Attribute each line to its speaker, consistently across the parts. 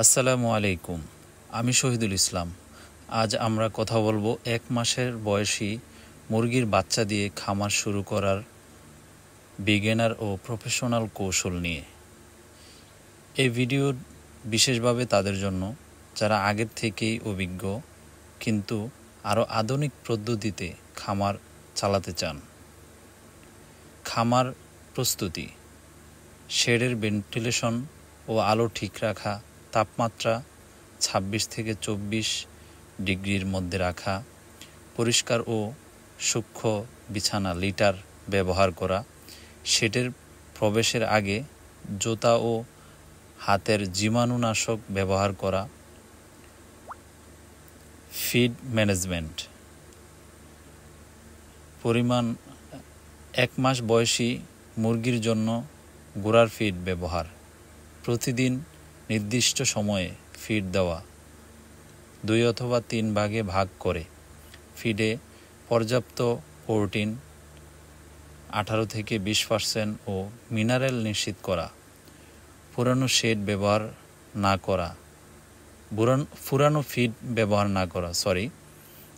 Speaker 1: আসসালামু আলাইকুম। আমি শহীদুল ইসলাম। আজ আমরা কথা বলবো 1 মাসের বয়সী মুরগির বাচ্চা দিয়ে খামার শুরু করার বিগিনার ও প্রফেশনাল কৌশল নিয়ে। এই ভিডিও বিশেষভাবে তাদের জন্য যারা আগের থেকেই অভিজ্ঞ কিন্তু আরও আধুনিক পদ্ধতিতে খামার চালাতে চান। খামার প্রস্তুতি: শেডের ভেন্টিলেশন ও আলো ঠিক রাখা, তাপমাত্রা 26 থেকে 24 ডিগ্রির মধ্যে রাখা, পরিষ্কার ও সূক্ষ্ম বিছানা লিটার ব্যবহার করা, শেডের প্রবেশের আগে জুতা ও হাতের জীবাণুনাশক ব্যবহার করা। ফিড ম্যানেজমেন্ট পরিমাণ: 1 মাস বয়সী মুরগির জন্য গুঁড়ার ফিড ব্যবহার, প্রতিদিন নির্দিষ্ট সময়ে ফিড দেওয়া, 2 অথবা 3 ভাগে ভাগ করে। ফিডে পর্যাপ্ত প্রোটিন 18 থেকে 20% ও মিনারেল নিশ্চিত করা। পুরানো শেড ব্যবহার না করা, পুরানো ফিড ব্যবহার না করা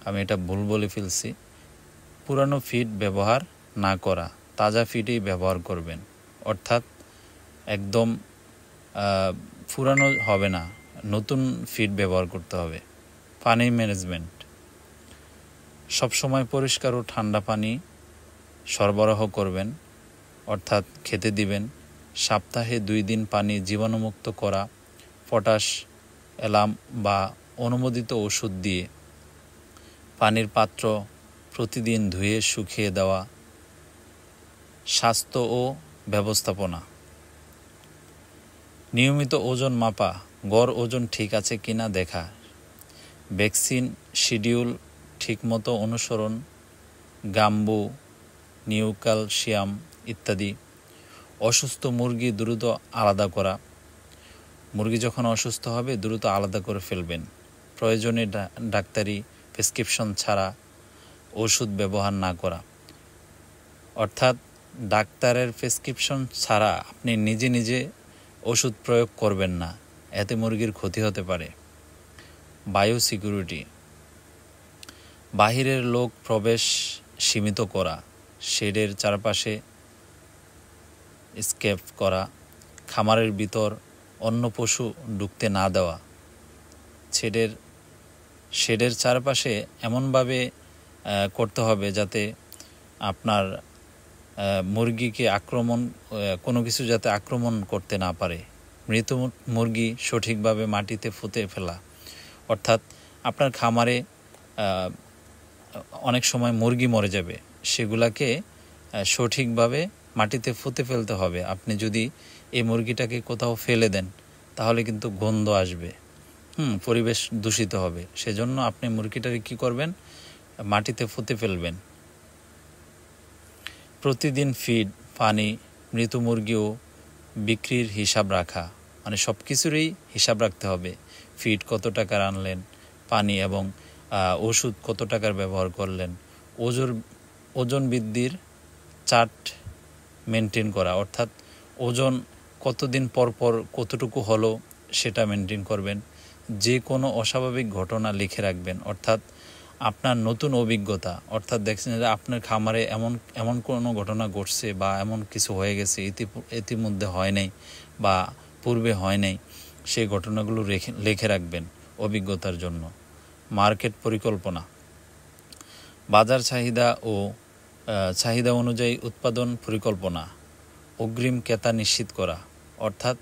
Speaker 1: আমি এটা ভুল বলে ফেলছি। পুরানো ফিড ব্যবহার না করা, তাজা ফিডই ব্যবহার করবেন, অর্থাৎ একদম পুরানো হবে না, নতুন ফিড ব্যবহার করতে হবে। পানি ম্যানেজমেন্ট: সবসময় পরিষ্কার ও ঠান্ডা পানি সরবরাহ করবেন, অর্থাৎ খেতে দিবেন। সপ্তাহে 2 দিন পানি জীবাণুমুক্ত করা, পটাশ, অ্যালাম বা অনুমোদিত ওষুধ দিয়ে পানির পাত্র প্রতিদিন ধুয়ে শুকিয়ে দেওয়া। স্বাস্থ্য ও ব্যবস্থাপনা: নিয়মিত ওজন মাপা, গড় ওজন ঠিক আছে কিনা দেখা, ভ্যাকসিন শিডিউল ঠিকমতো অনুসরণ, গাম্বু, নিউক্যালসিয়াম ইত্যাদি। অসুস্থ মুরগি দ্রুত আলাদা করা, মুরগি যখন অসুস্থ হবে দ্রুত আলাদা করে ফেলবেন। প্রয়োজনে ডাক্তারি প্রেসক্রিপশন ছাড়া ওষুধ ব্যবহার না করা, অর্থাৎ ডাক্তারের প্রেসক্রিপশন ছাড়া আপনি নিজে নিজে ওষুধ প্রয়োগ করবেন না, এতে মুরগির ক্ষতি হতে পারে। বায়োসিকিউরিটি: বাহিরের লোক প্রবেশ সীমিত করা, শেডের চারপাশে স্কেপ করা, খামারের ভিতর অন্য পশু ঢুকতে না দেওয়া। শেডের চারপাশে এমনভাবে করতে হবে যাতে আপনার মুরগিকে কোনো কিছু যাতে আক্রমণ করতে না পারে। মৃত মুরগি সঠিকভাবে মাটিতে পুঁতে ফেলা, অর্থাৎ আপনার খামারে অনেক সময় মুরগি মরে যাবে, সেগুলাকে সঠিকভাবে মাটিতে পুঁতে ফেলতে হবে। আপনি যদি এই মুরগিটাকে কোথাও ফেলে দেন তাহলে কিন্তু গন্ধ আসবে, পরিবেশ দূষিত হবে। সেজন্য আপনি মুরগিটাকে কী করবেন, মাটিতে পুঁতে ফেলবেন। প্রতিদিন ফিড, পানি, মৃত মুরগি ও বিক্রির হিসাব রাখা, মানে সব কিছুরই হিসাব রাখতে হবে। ফিড কত টাকার আনলেন, পানি এবং ওষুধ কত টাকার ব্যবহার করলেন। ওজন বৃদ্ধির চার্ট মেনটেন করা, অর্থাৎ ওজন কতদিন পর পর কতটুকু হলো সেটা মেনটেন করবেন। যে কোনো অস্বাভাবিক ঘটনা লিখে রাখবেন, অর্থাৎ আপনার নতুন অভিজ্ঞতা, অর্থাৎ দেখছেন যে আপনার খামারে এমন কোনো ঘটনা ঘটছে বা এমন কিছু হয়ে গেছে ইতিমধ্যে হয় নাই বা পূর্বে হয় নাই, সেই ঘটনাগুলো লিখে রাখবেন অভিজ্ঞতার জন্য। মার্কেট পরিকল্পনা: বাজার চাহিদা অনুযায়ী উৎপাদন পরিকল্পনা। অগ্রিম ক্রেতা নিশ্চিত করা, অর্থাৎ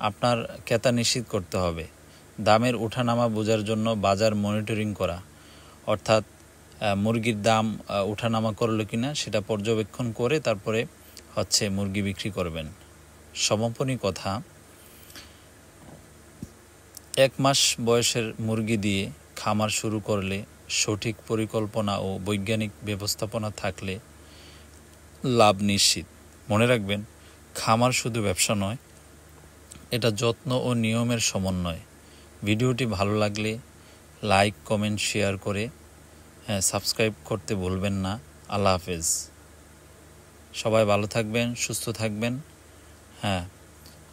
Speaker 1: আপনার ক্রেতা নিশ্চিত করতে হবে। দামের ওঠানামা বোঝার জন্য বাজার মনিটরিং করা, অর্থাৎ মুরগির দাম ওঠানামা করলো কিনা সেটা পর্যবেক্ষণ করে তারপরে মুরগি বিক্রি করবেন। সমাপনী কথা: 1 মাস বয়সের মুরগি দিয়ে খামার শুরু করলে সঠিক পরিকল্পনা ও বৈজ্ঞানিক ব্যবস্থাপনা থাকলে লাভ নিশ্চিত। মনে রাখবেন, খামার শুধু ব্যবসা নয়, এটা যত্ন ও নিয়মের সমন্বয়। ভিডিওটি ভালো লাগলে লাইক, কমেন্ট, শেয়ার করে সাবস্ক্রাইব করতে ভুলবেন না। আল্লাহ হাফেজ। সবাই ভালো থাকবেন, সুস্থ থাকবেন,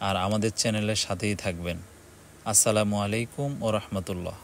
Speaker 1: আর আমাদের চ্যানেলের সাথেই থাকবেন। আসসালামু আলাইকুম ওয়া রাহমাতুল্লাহ।